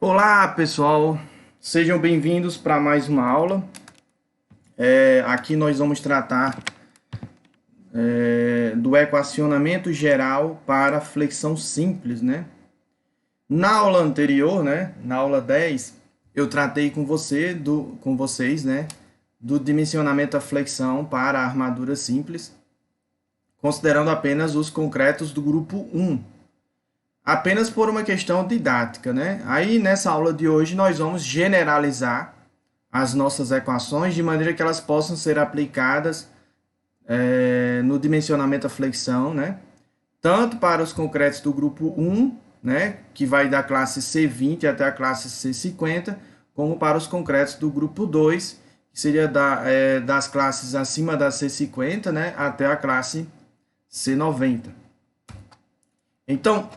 Olá, pessoal, sejam bem-vindos para mais uma aula. Aqui nós vamos tratar do equacionamento geral para flexão simples, né? Na aula anterior, né, na aula 10, eu tratei com vocês, né, do dimensionamento da flexão para armadura simples, considerando apenas os concretos do grupo 1. Apenas por uma questão didática, né? Aí nessa aula de hoje nós vamos generalizar as nossas equações de maneira que elas possam ser aplicadas no dimensionamento da flexão, né? Tanto para os concretos do grupo 1, né, que vai da classe C20 até a classe C50, como para os concretos do grupo 2, que seria das classes acima da C50, né, até a classe C90. Então,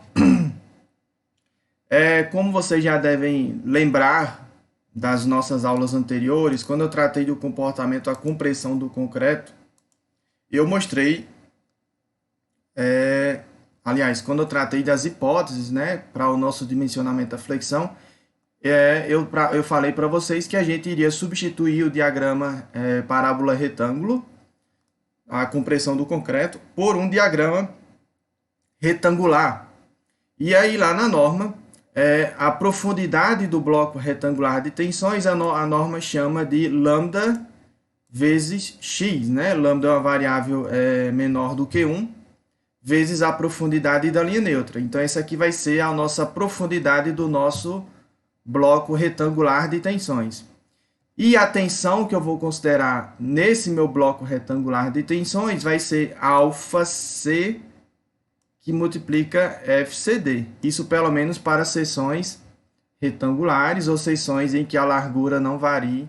como vocês já devem lembrar das nossas aulas anteriores, quando eu tratei do comportamento, a compressão do concreto, eu mostrei, quando eu tratei das hipóteses, né, para o nosso dimensionamento da flexão, eu falei para vocês que a gente iria substituir o diagrama parábola-retângulo, a compressão do concreto, por um diagrama retangular. E aí lá na norma, a profundidade do bloco retangular de tensões, a norma chama de lambda vezes x, né? Lambda é uma variável menor do que 1, vezes a profundidade da linha neutra. Então, essa aqui vai ser a nossa profundidade do nosso bloco retangular de tensões. E a tensão que eu vou considerar nesse meu bloco retangular de tensões vai ser αc que multiplica FCD. Isso pelo menos para seções retangulares ou seções em que a largura não varie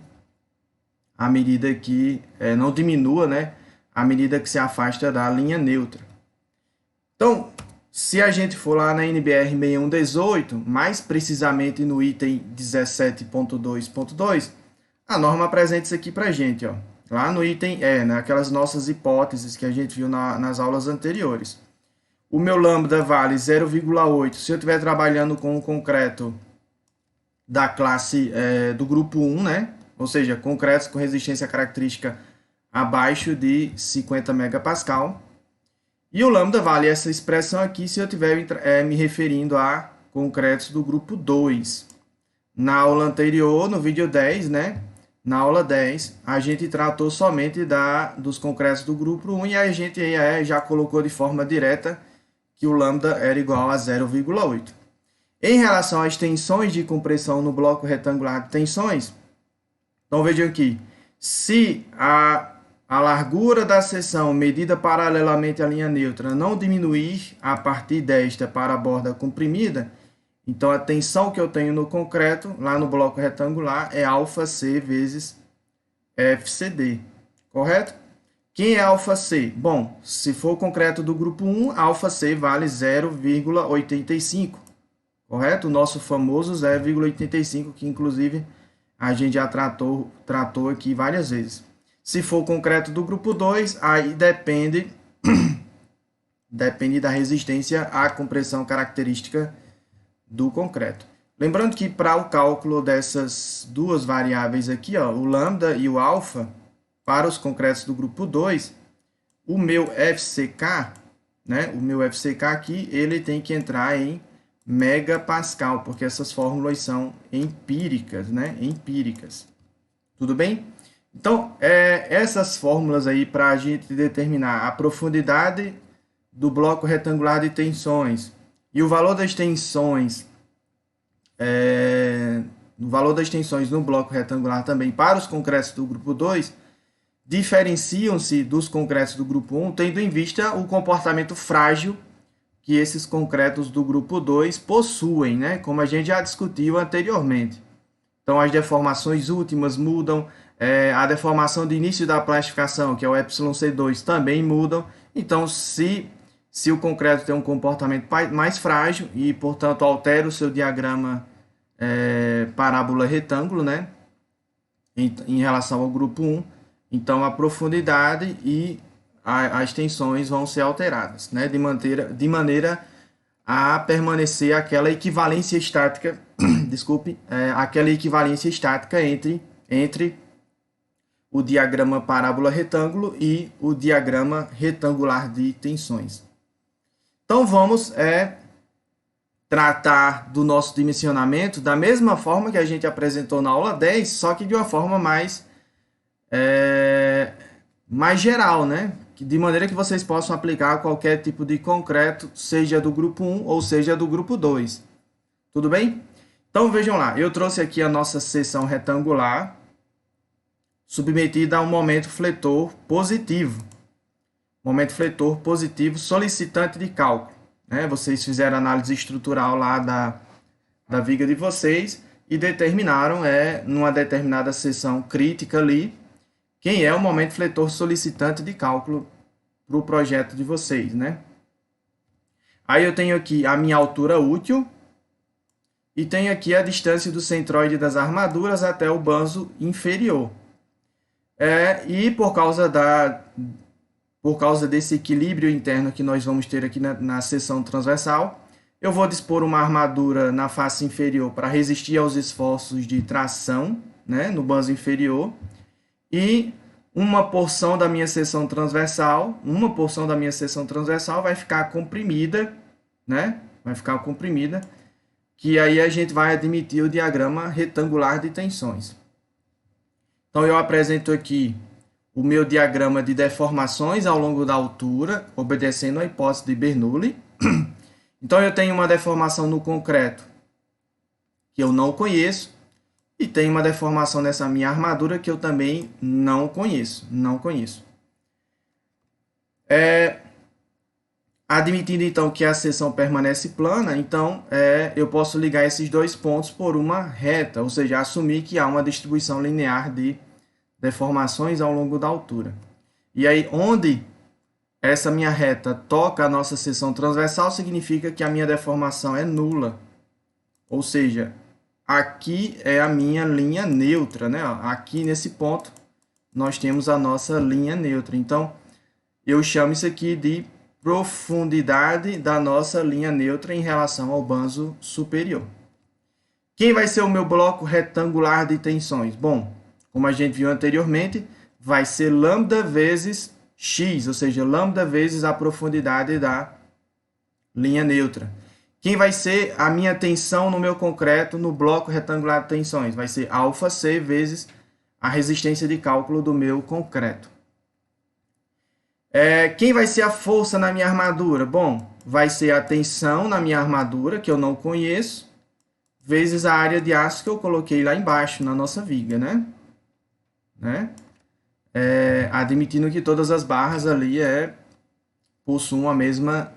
à medida que não diminua, né, à medida que se afasta da linha neutra. Então, se a gente for lá na NBR 6118, mais precisamente no item 17.2.2, a norma apresenta isso aqui para a gente, ó. Lá no item naquelas nossas hipóteses que a gente viu nas aulas anteriores. O meu lambda vale 0,8 se eu estiver trabalhando com um concreto da classe do grupo 1, né? Ou seja, concretos com resistência característica abaixo de 50 megapascal. E o lambda vale essa expressão aqui se eu estiver me referindo a concretos do grupo 2. Na aula anterior, no vídeo 10, né? Na aula 10, a gente tratou somente dos concretos do grupo 1 e a gente já colocou de forma direta que o lambda era igual a 0,8. Em relação às tensões de compressão no bloco retangular de tensões, então vejam aqui, se a largura da seção medida paralelamente à linha neutra não diminuir a partir desta para a borda comprimida, então a tensão que eu tenho no concreto, lá no bloco retangular, é αc vezes FCD, correto? Quem é αc? Bom, se for o concreto do grupo 1, αc vale 0,85, correto? O nosso famoso 0,85, que inclusive a gente já tratou aqui várias vezes. Se for o concreto do grupo 2, aí depende da resistência à compressão característica do concreto. Lembrando que para o cálculo dessas duas variáveis aqui, ó, o lambda e o alfa, para os concretos do grupo 2, o meu FCK, né, o meu FCK aqui, ele tem que entrar em megapascal, porque essas fórmulas são empíricas, né, empíricas. Tudo bem? Então, essas fórmulas aí para a gente determinar a profundidade do bloco retangular de tensões e o valor das tensões, no bloco retangular também para os concretos do grupo 2, diferenciam-se dos concretos do grupo 1, tendo em vista o comportamento frágil que esses concretos do grupo 2 possuem, né? Como a gente já discutiu anteriormente. Então, as deformações últimas mudam, a deformação de início da plastificação, que é o εc2, também mudam. Então, se o concreto tem um comportamento mais frágil e, portanto, altera o seu diagrama parábola-retângulo, né? Em relação ao grupo 1, então a profundidade e as tensões vão ser alteradas, né? De maneira a permanecer aquela equivalência estática desculpe, aquela equivalência estática entre o diagrama parábola-retângulo e o diagrama retangular de tensões. Então, vamos tratar do nosso dimensionamento da mesma forma que a gente apresentou na aula 10, só que de uma forma mais geral, né? De maneira que vocês possam aplicar a qualquer tipo de concreto, seja do grupo 1 ou seja do grupo 2. Tudo bem? Então, vejam lá, eu trouxe aqui a nossa seção retangular, submetida a um momento fletor positivo. Momento fletor positivo solicitante de cálculo. Né? Vocês fizeram análise estrutural lá da viga de vocês e determinaram, numa determinada seção crítica ali, quem é o momento fletor solicitante de cálculo para o projeto de vocês, né? Aí eu tenho aqui a minha altura útil e tenho aqui a distância do centroide das armaduras até o banzo inferior. E por causa desse equilíbrio interno que nós vamos ter aqui na seção transversal, eu vou dispor uma armadura na face inferior para resistir aos esforços de tração, né, no banzo inferior, e uma porção da minha seção transversal vai ficar comprimida, né? Vai ficar comprimida, que aí a gente vai admitir o diagrama retangular de tensões. Então, eu apresento aqui o meu diagrama de deformações ao longo da altura, obedecendo à hipótese de Bernoulli. Então, eu tenho uma deformação no concreto que eu não conheço, e tem uma deformação nessa minha armadura que eu também não conheço. Admitindo, então, que a seção permanece plana, então eu posso ligar esses dois pontos por uma reta, ou seja, assumir que há uma distribuição linear de deformações ao longo da altura. E aí, onde essa minha reta toca a nossa seção transversal, significa que a minha deformação é nula. Ou seja, aqui é a minha linha neutra, né? Aqui nesse ponto nós temos a nossa linha neutra. Então, eu chamo isso aqui de profundidade da nossa linha neutra em relação ao banzo superior. Quem vai ser o meu bloco retangular de tensões? Bom, como a gente viu anteriormente, vai ser lambda vezes x, ou seja, lambda vezes a profundidade da linha neutra. Quem vai ser a minha tensão no meu concreto no bloco retangular de tensões? Vai ser alfa C vezes a resistência de cálculo do meu concreto. Quem vai ser a força na minha armadura? Bom, vai ser a tensão na minha armadura, que eu não conheço, vezes a área de aço que eu coloquei lá embaixo na nossa viga, né? Admitindo que todas as barras ali possuam a mesma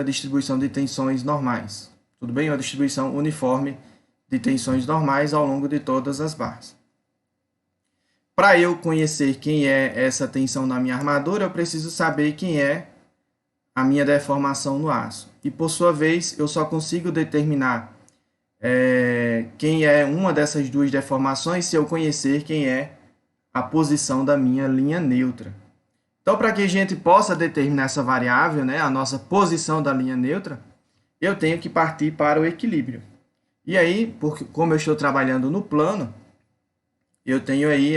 distribuição de tensões normais. Tudo bem? Uma distribuição uniforme de tensões normais ao longo de todas as barras. Para eu conhecer quem é essa tensão na minha armadura, eu preciso saber quem é a minha deformação no aço. E, por sua vez, eu só consigo determinar quem é uma dessas duas deformações se eu conhecer quem é a posição da minha linha neutra. Então, para que a gente possa determinar essa variável, né, a nossa posição da linha neutra, eu tenho que partir para o equilíbrio. E aí, como eu estou trabalhando no plano, eu tenho aí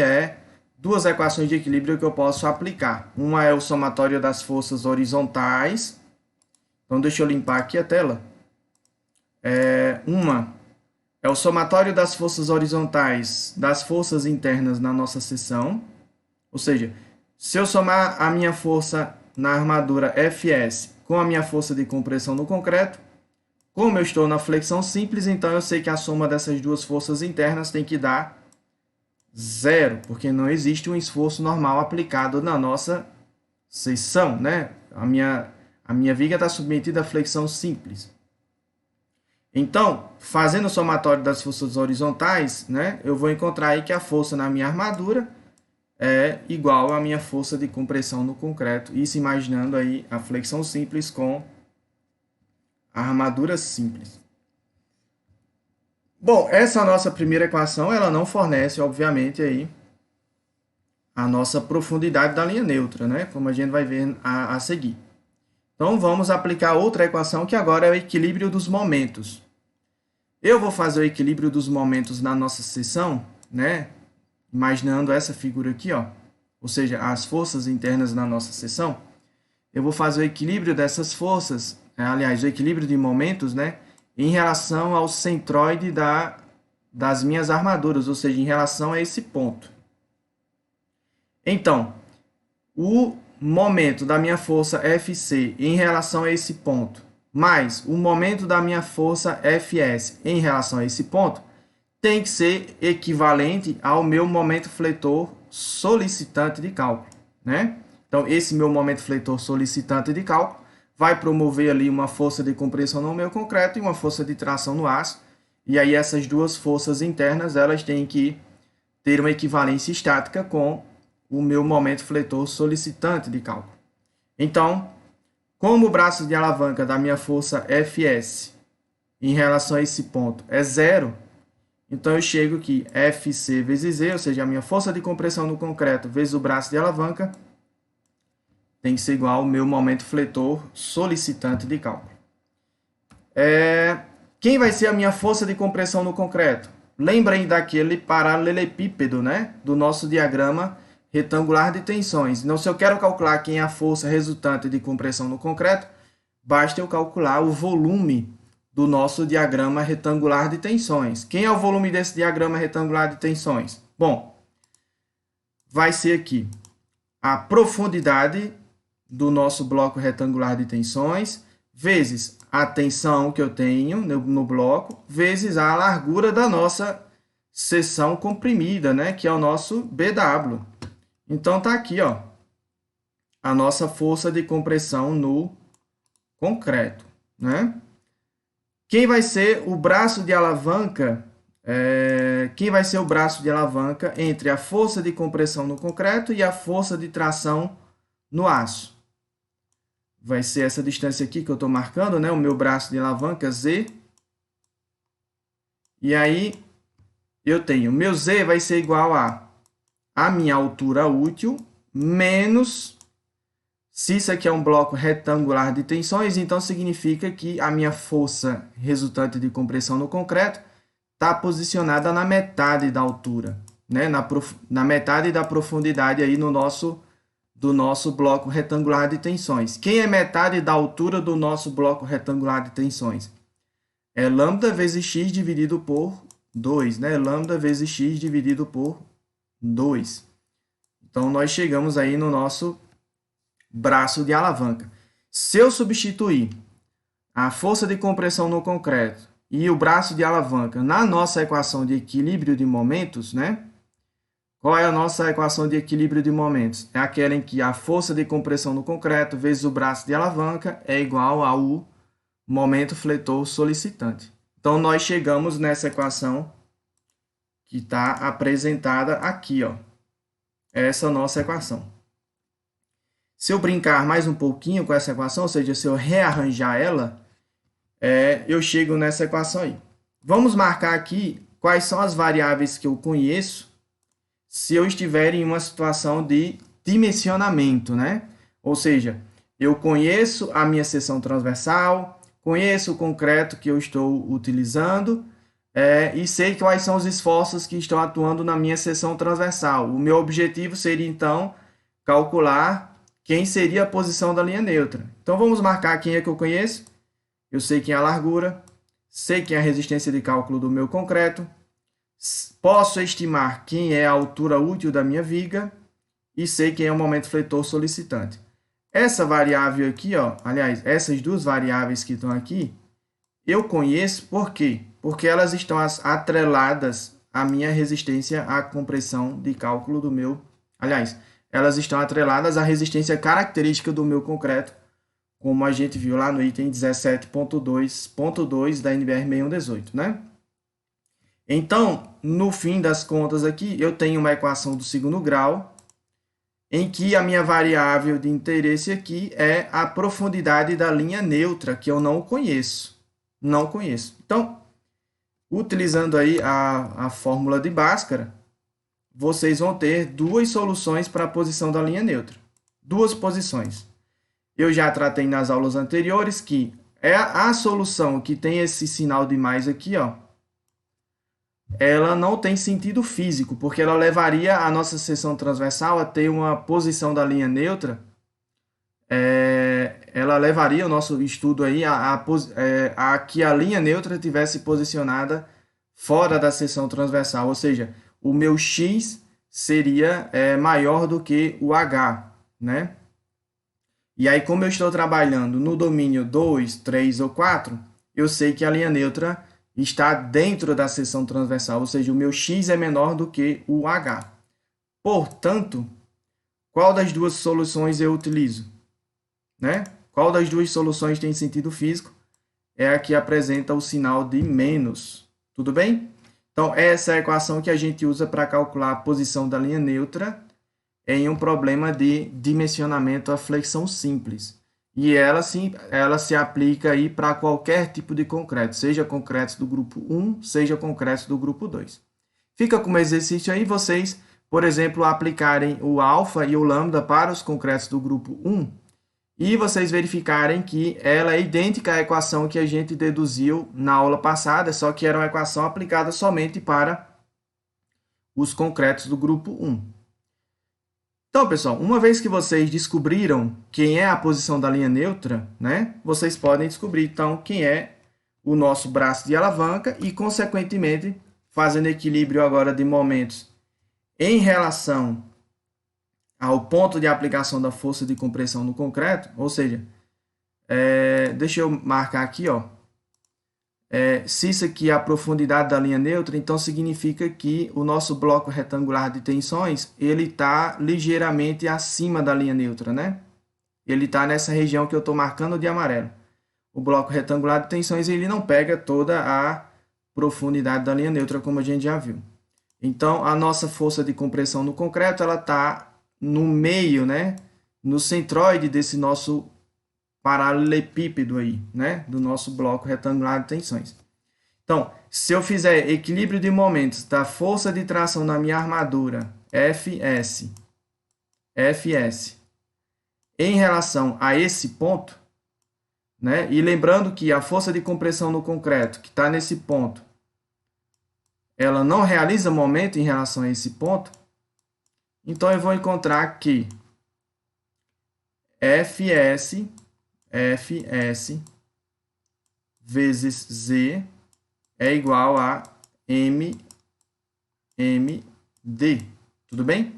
duas equações de equilíbrio que eu posso aplicar. Uma é o somatório das forças horizontais. Então, deixa eu limpar aqui a tela. Uma é o somatório das forças horizontais das forças internas na nossa seção. Ou seja, se eu somar a minha força na armadura Fs com a minha força de compressão no concreto, como eu estou na flexão simples, então eu sei que a soma dessas duas forças internas tem que dar 0, porque não existe um esforço normal aplicado na nossa seção, né? A minha viga está submetida à flexão simples. Então, fazendo o somatório das forças horizontais, né, eu vou encontrar aí que a força na minha armadura é igual à minha força de compressão no concreto. Isso imaginando aí a flexão simples com a armadura simples. Bom, essa nossa primeira equação, ela não fornece, obviamente, aí a nossa profundidade da linha neutra, né? Como a gente vai ver a seguir. Então, vamos aplicar outra equação, que agora é o equilíbrio dos momentos. Eu vou fazer o equilíbrio dos momentos na nossa seção, né? Imaginando essa figura aqui, ó, ou seja, as forças internas na nossa seção. Eu vou fazer o equilíbrio dessas forças, aliás, o equilíbrio de momentos, né, em relação ao centroide das minhas armaduras, ou seja, em relação a esse ponto. Então, o momento da minha força FC em relação a esse ponto, mais o momento da minha força FS em relação a esse ponto, tem que ser equivalente ao meu momento fletor solicitante de cálculo, né? Então, esse meu momento fletor solicitante de cálculo vai promover ali uma força de compressão no meu concreto e uma força de tração no aço. E aí essas duas forças internas, elas têm que ter uma equivalência estática com o meu momento fletor solicitante de cálculo. Então, como o braço de alavanca da minha força Fs em relação a esse ponto é zero, então eu chego que Fc vezes Z, ou seja, a minha força de compressão no concreto vezes o braço de alavanca, tem que ser igual ao meu momento fletor solicitante de cálculo. Quem vai ser a minha força de compressão no concreto? Lembrem daquele paralelepípedo, né? Do nosso diagrama retangular de tensões. Então, se eu quero calcular quem é a força resultante de compressão no concreto, basta eu calcular o volume do nosso diagrama retangular de tensões. Quem é o volume desse diagrama retangular de tensões? Bom, vai ser aqui a profundidade do nosso bloco retangular de tensões, vezes a tensão que eu tenho no bloco, vezes a largura da nossa seção comprimida, né, que é o nosso BW. Então, tá aqui, ó, a nossa força de compressão no concreto, né? Quem vai ser o braço de alavanca? Quem vai ser o braço de alavanca entre a força de compressão no concreto e a força de tração no aço? Vai ser essa distância aqui que eu estou marcando, né? O meu braço de alavanca, Z. E aí, eu tenho, meu Z vai ser igual a minha altura útil, menos, se isso aqui é um bloco retangular de tensões, então significa que a minha força resultante de compressão no concreto está posicionada na metade da altura, né? Na metade da profundidade aí do nosso bloco retangular de tensões. Quem é metade da altura do nosso bloco retangular de tensões? É lambda vezes x dividido por 2, né? Lambda vezes x dividido por 2. Então, nós chegamos aí no nosso braço de alavanca. Se eu substituir a força de compressão no concreto e o braço de alavanca na nossa equação de equilíbrio de momentos, né? Qual é a nossa equação de equilíbrio de momentos? É aquela em que a força de compressão no concreto vezes o braço de alavanca é igual ao momento fletor solicitante. Então, nós chegamos nessa equação que está apresentada aqui, ó. Essa nossa equação. Se eu brincar mais um pouquinho com essa equação, ou seja, se eu rearranjar ela, eu chego nessa equação aí. Vamos marcar aqui quais são as variáveis que eu conheço se eu estiver em uma situação de dimensionamento, né? Ou seja, eu conheço a minha seção transversal, conheço o concreto que eu estou utilizando, e sei quais são os esforços que estão atuando na minha seção transversal. O meu objetivo seria, então, calcular quem seria a posição da linha neutra. Então, vamos marcar quem é que eu conheço. Eu sei quem é a largura, sei quem é a resistência de cálculo do meu concreto, posso estimar quem é a altura útil da minha viga e sei quem é o momento fletor solicitante. Essa variável aqui, ó, aliás, essas duas variáveis que estão aqui, eu conheço por quê? Porque elas estão atreladas à minha resistência à compressão de cálculo do meu... Aliás, elas estão atreladas à resistência característica do meu concreto, como a gente viu lá no item 17.2.2 da NBR 6118, né? Então, no fim das contas aqui, eu tenho uma equação do segundo grau, em que a minha variável de interesse aqui é a profundidade da linha neutra, que eu não conheço. Não conheço. Então, utilizando aí a fórmula de Bhaskara, vocês vão ter duas soluções para a posição da linha neutra. Duas posições. Eu já tratei nas aulas anteriores que é a solução que tem esse sinal de mais aqui, ó, ela não tem sentido físico, porque ela levaria a nossa seção transversal a ter uma posição da linha neutra, ela levaria o nosso estudo aí a que a linha neutra tivesse posicionada fora da seção transversal, ou seja, o meu x seria maior do que o h, né? E aí, como eu estou trabalhando no domínio 2, 3 ou 4, eu sei que a linha neutra está dentro da seção transversal, ou seja, o meu x é menor do que o h. Portanto, qual das duas soluções eu utilizo? Né? Qual das duas soluções tem sentido físico? É a que apresenta o sinal de menos. Tudo bem? Então, essa é a equação que a gente usa para calcular a posição da linha neutra em um problema de dimensionamento à flexão simples. E ela se aplica aí para qualquer tipo de concreto, seja concretos do grupo 1, seja concretos do grupo 2. Fica como exercício aí vocês, por exemplo, aplicarem o alfa e o lambda para os concretos do grupo 1 e vocês verificarem que ela é idêntica à equação que a gente deduziu na aula passada, só que era uma equação aplicada somente para os concretos do grupo 1. Então, pessoal, uma vez que vocês descobriram quem é a posição da linha neutra, né, vocês podem descobrir, então, quem é o nosso braço de alavanca e, consequentemente, fazendo equilíbrio agora de momentos em relação ao ponto de aplicação da força de compressão no concreto, ou seja, deixa eu marcar aqui, ó, se isso aqui é a profundidade da linha neutra, então significa que o nosso bloco retangular de tensões, ele está ligeiramente acima da linha neutra, né? Ele está nessa região que eu estou marcando de amarelo. O bloco retangular de tensões, ele não pega toda a profundidade da linha neutra, como a gente já viu. Então, a nossa força de compressão no concreto, ela está no meio, né? No centroide desse nosso paralelepípedo aí, né? Do nosso bloco retangular de tensões. Então, se eu fizer equilíbrio de momentos da força de tração na minha armadura, Fs, em relação a esse ponto, né? E lembrando que a força de compressão no concreto, que está nesse ponto, ela não realiza momento em relação a esse ponto, então eu vou encontrar que Fs vezes Z é igual a MD. Tudo bem?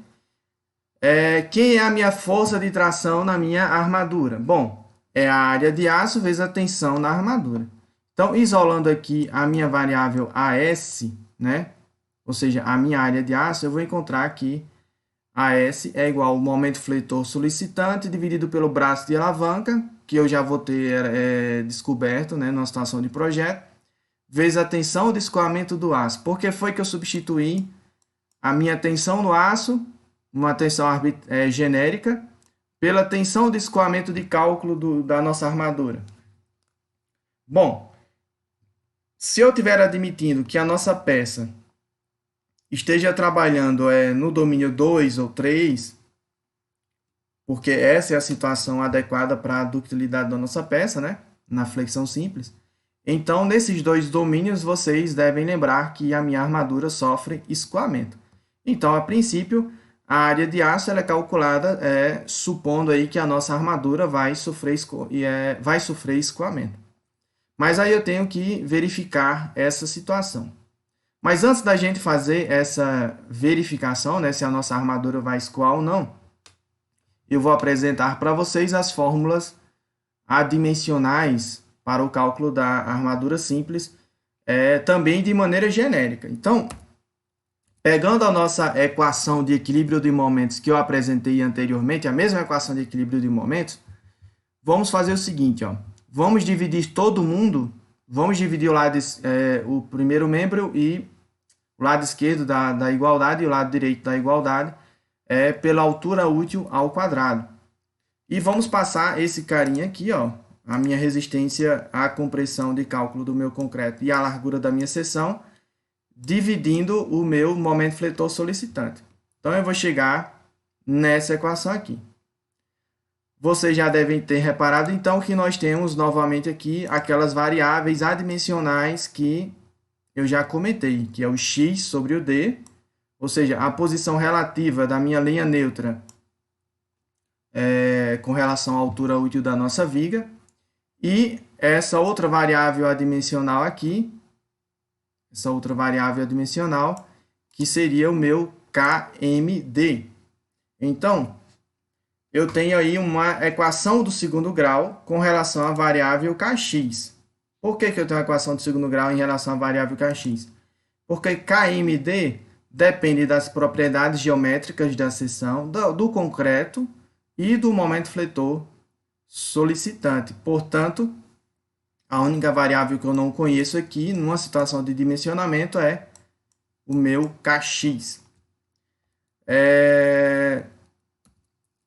Quem é a minha força de tração na minha armadura? Bom, é a área de aço vezes a tensão na armadura. Então, isolando aqui a minha variável AS, né? Ou seja, a minha área de aço, eu vou encontrar que AS é igual ao momento fletor solicitante dividido pelo braço de alavanca, que eu já vou ter descoberto, né, numa situação de projeto, vezes a tensão de escoamento do aço. Por que foi que eu substituí a minha tensão no aço, uma tensão genérica, pela tensão de escoamento de cálculo da nossa armadura? Bom, se eu estiver admitindo que a nossa peça esteja trabalhando no domínio 2 ou 3, porque essa é a situação adequada para a ductilidade da nossa peça, né? Na flexão simples. Então, nesses dois domínios, vocês devem lembrar que a minha armadura sofre escoamento. Então, a princípio, a área de aço ela é calculada supondo aí que a nossa armadura vai sofrer escoamento. Mas aí eu tenho que verificar essa situação. Mas antes da gente fazer essa verificação, né, se a nossa armadura vai escoar ou não, eu vou apresentar para vocês as fórmulas adimensionais para o cálculo da armadura simples, também de maneira genérica. Então, pegando a nossa equação de equilíbrio de momentos que eu apresentei anteriormente, a mesma equação de equilíbrio de momentos, vamos fazer o seguinte, ó. Vamos dividir todo mundo, vamos dividir o primeiro membro e o lado esquerdo da igualdade e o lado direito da igualdade pela altura útil ao quadrado. E vamos passar esse carinha aqui, ó, a minha resistência à compressão de cálculo do meu concreto e a largura da minha seção, dividindo o meu momento fletor solicitante. Então, eu vou chegar nessa equação aqui. Vocês já devem ter reparado, então, que nós temos novamente aqui aquelas variáveis adimensionais que eu já comentei, que é o x sobre o d, ou seja, a posição relativa da minha linha neutra com relação à altura útil da nossa viga, e essa outra variável adimensional aqui, essa outra variável adimensional, que seria o meu KMD. Então, eu tenho aí uma equação do segundo grau com relação à variável Kx. Por que eu tenho a equação do segundo grau em relação à variável Kx? Porque KMD depende das propriedades geométricas da seção, do concreto e do momento fletor solicitante. Portanto, a única variável que eu não conheço aqui, numa situação de dimensionamento, é o meu Kx.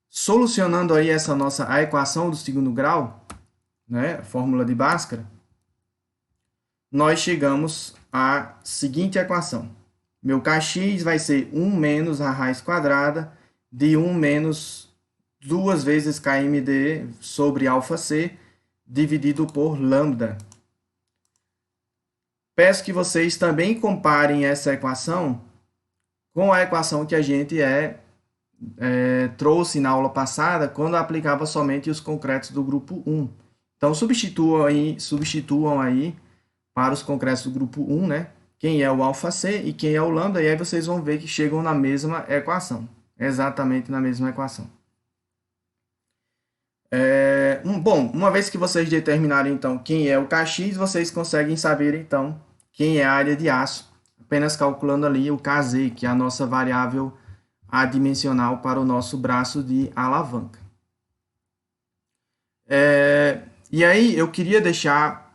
Solucionando aí a equação do segundo grau, né, fórmula de Bhaskara, nós chegamos à seguinte equação. Meu Kx vai ser 1 menos a raiz quadrada de 1 menos 2 vezes KMD sobre αc, dividido por lambda. Peço que vocês também comparem essa equação com a equação que a gente trouxe na aula passada, quando aplicava somente os concretos do grupo 1. Então, substituam aí para os concretos do grupo 1, né? Quem é o αc e quem é o lambda, e aí vocês vão ver que chegam na mesma equação, exatamente na mesma equação. Bom, uma vez que vocês determinarem, então, quem é o Kx, vocês conseguem saber, então, quem é a área de aço, apenas calculando ali o Kz, que é a nossa variável adimensional para o nosso braço de alavanca. E aí, eu queria deixar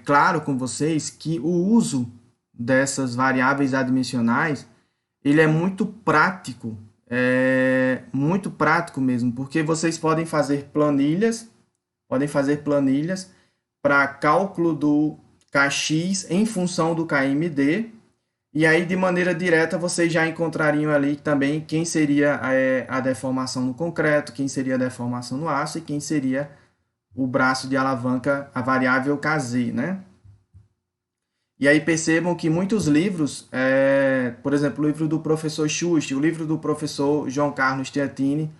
claro com vocês que o uso dessas variáveis adimensionais, ele é muito prático mesmo, porque vocês podem fazer planilhas para cálculo do Kx em função do KMD, e aí de maneira direta vocês já encontrariam ali também quem seria a deformação no concreto, quem seria a deformação no aço e quem seria o braço de alavanca, a variável Kz, né? E aí percebam que muitos livros, por exemplo, o livro do professor Schuster, o livro do professor João Carlos Teatini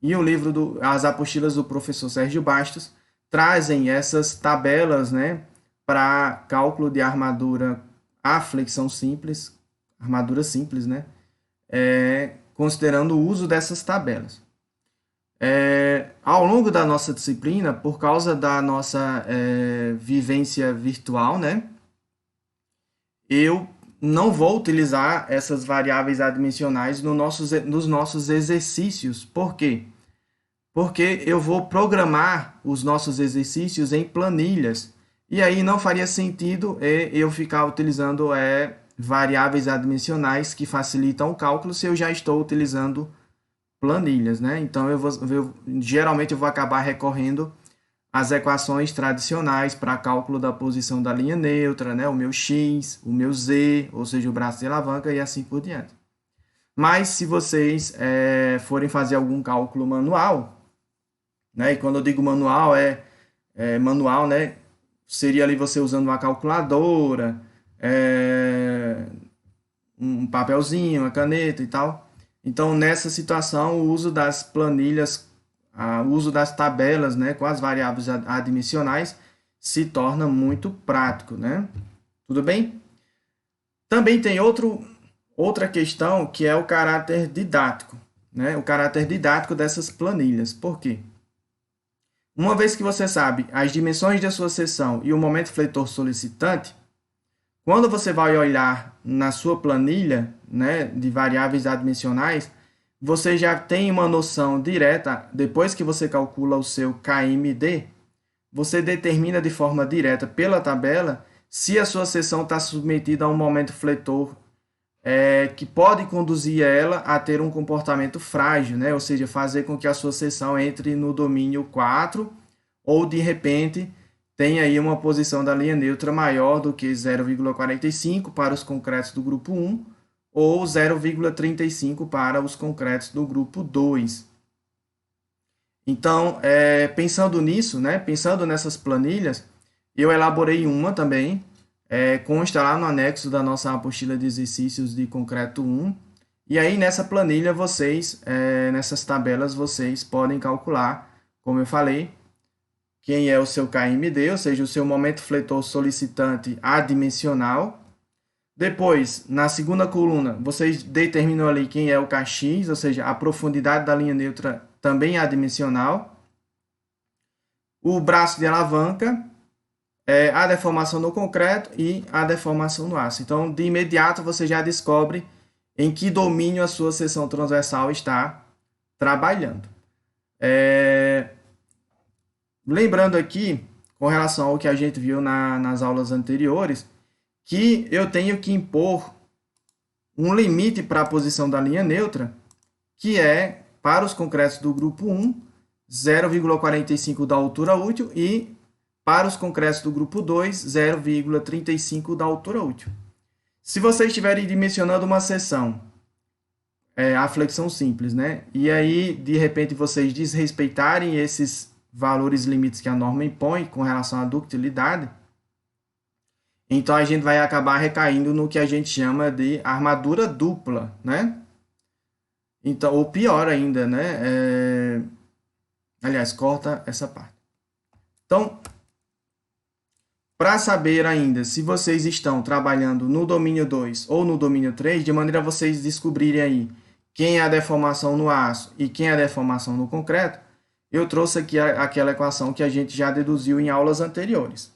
e o livro As Apostilas do professor Sérgio Bastos, trazem essas tabelas, né, para cálculo de armadura à flexão simples, armadura simples, né, considerando o uso dessas tabelas. Ao longo da nossa disciplina, por causa da nossa vivência virtual, né, eu não vou utilizar essas variáveis adimensionais nos nossos exercícios. Por quê? Porque eu vou programar os nossos exercícios em planilhas. E aí não faria sentido eu ficar utilizando variáveis adimensionais que facilitam o cálculo se eu já estou utilizando planilhas, né? Então, geralmente eu vou acabar recorrendo às equações tradicionais para cálculo da posição da linha neutra, né? O meu x, o meu z, ou seja, o braço de alavanca e assim por diante. Mas se vocês forem fazer algum cálculo manual, né? E quando eu digo manual, manual, né? Seria ali você usando uma calculadora, um papelzinho, uma caneta e tal. Então, nessa situação, o uso das planilhas, o uso das tabelas, né, com as variáveis adimensionais, se torna muito prático, né? Tudo bem? Também tem outra questão que é o caráter didático, né? O caráter didático dessas planilhas. Por quê? Uma vez que você sabe as dimensões da sua seção e o momento fletor solicitante, quando você vai olhar na sua planilha, né, de variáveis adimensionais, você já tem uma noção direta, depois que você calcula o seu KMD, você determina de forma direta pela tabela se a sua seção está submetida a um momento fletor que pode conduzir ela a ter um comportamento frágil, né? Ou seja, fazer com que a sua seção entre no domínio 4 ou, de repente, tenha aí uma posição da linha neutra maior do que 0,45 para os concretos do grupo 1 ou 0,35 para os concretos do grupo 2. Então, pensando nisso, né, pensando nessas planilhas, eu elaborei uma também consta lá no anexo da nossa apostila de exercícios de concreto 1. E aí nessa planilha nessas tabelas vocês podem calcular, como eu falei, quem é o seu KMD, ou seja, o seu momento fletor solicitante adimensional. Depois, na segunda coluna, vocês determinam ali quem é o Kx, ou seja, a profundidade da linha neutra também é adimensional. O braço de alavanca, a deformação no concreto e a deformação no aço. Então, de imediato, você já descobre em que domínio a sua seção transversal está trabalhando. Lembrando aqui, com relação ao que a gente viu nas aulas anteriores, que eu tenho que impor um limite para a posição da linha neutra, que é, para os concretos do grupo 1, 0,45 da altura útil e, para os concretos do grupo 2, 0,35 da altura útil. Se vocês estiverem dimensionando uma seção, a flexão simples, né? E aí, de repente, vocês desrespeitarem esses valores limites que a norma impõe com relação à ductilidade, então a gente vai acabar recaindo no que a gente chama de armadura dupla, né? Então, ou pior ainda, né? Aliás, corta essa parte. Então, para saber ainda se vocês estão trabalhando no domínio 2 ou no domínio 3, de maneira a vocês descobrirem aí quem é a deformação no aço e quem é a deformação no concreto, eu trouxe aqui aquela equação que a gente já deduziu em aulas anteriores.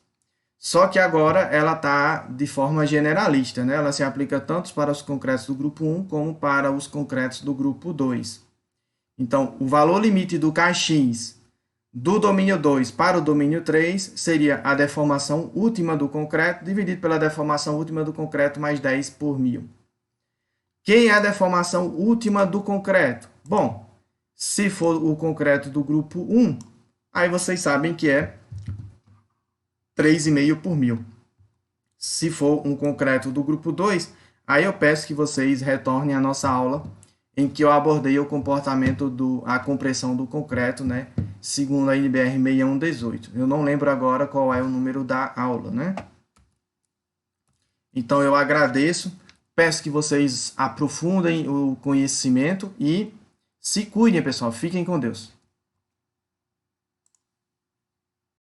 Só que agora ela está de forma generalista, né? Ela se aplica tanto para os concretos do grupo 1 como para os concretos do grupo 2. Então, o valor limite do Kx do domínio 2 para o domínio 3 seria a deformação última do concreto dividido pela deformação última do concreto mais 10 por 1000. Quem é a deformação última do concreto? Bom, se for o concreto do grupo 1, aí vocês sabem que é 3,5 por 1000. Se for um concreto do grupo 2, aí eu peço que vocês retornem à nossa aula em que eu abordei o comportamento a compressão do concreto, né? Segundo a NBR 6118. Eu não lembro agora qual é o número da aula, né? Então eu agradeço, peço que vocês aprofundem o conhecimento e se cuidem, pessoal. Fiquem com Deus.